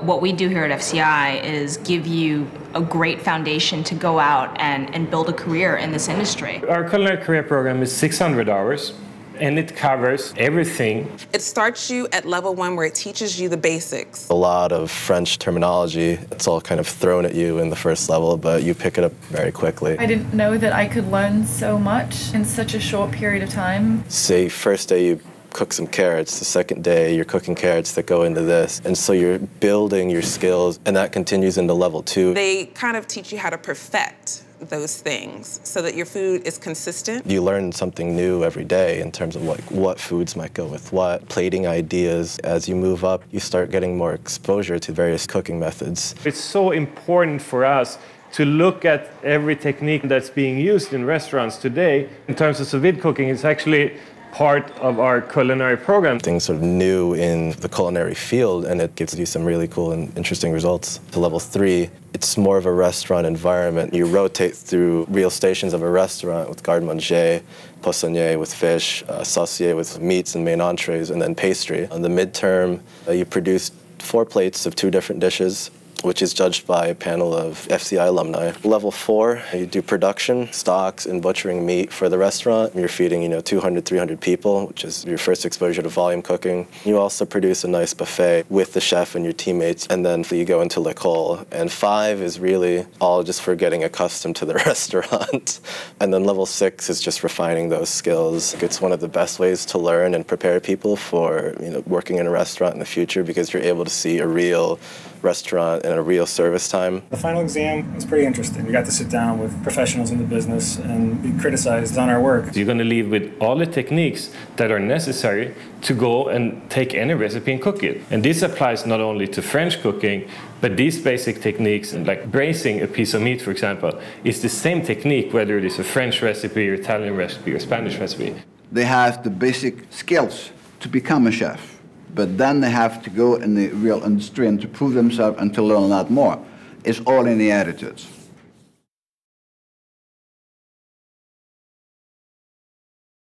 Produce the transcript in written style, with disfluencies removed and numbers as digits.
What we do here at FCI is give you a great foundation to go out and build a career in this industry. Our culinary career program is 600 hours. And it covers everything. It starts you at level 1 where it teaches you the basics. A lot of French terminology, it's all kind of thrown at you in the first level, but you pick it up very quickly. I didn't know that I could learn so much in such a short period of time. Say first day you cook some carrots, the second day you're cooking carrots that go into this. And so you're building your skills, and that continues into level 2. They kind of teach you how to perfect those things so that your food is consistent. You learn something new every day in terms of like what foods might go with what, plating ideas. As you move up, you start getting more exposure to various cooking methods. It's so important for us to look at every technique that's being used in restaurants today. In terms of sous vide cooking, it's actually part of our culinary program. Things sort of new in the culinary field, and it gives you some really cool and interesting results. To level 3, it's more of a restaurant environment. You rotate through real stations of a restaurant with garde-manger, poissonnier with fish, saucier with meats and main entrees, and then pastry. On the midterm, you produce 4 plates of 2 different dishes, which is judged by a panel of FCI alumni. Level 4, you do production, stocks, and butchering meat for the restaurant. You're feeding, 200, 300 people, which is your first exposure to volume cooking. You also produce a nice buffet with the chef and your teammates, and then you go into l'école. And 5 is really all just for getting accustomed to the restaurant. And then level 6 is just refining those skills. It's one of the best ways to learn and prepare people for working in a restaurant in the future, because you're able to see a real restaurant and a real service time. The final exam was pretty interesting. We got to sit down with professionals in the business and be criticized on our work. You're going to leave with all the techniques that are necessary to go and take any recipe and cook it. And this applies not only to French cooking, but these basic techniques, like braising a piece of meat, for example, is the same technique whether it is a French recipe, or Italian recipe, or Spanish recipe. They have the basic skills to become a chef. But then they have to go in the real industry and to prove themselves and to learn a lot more. It's all in the attitudes.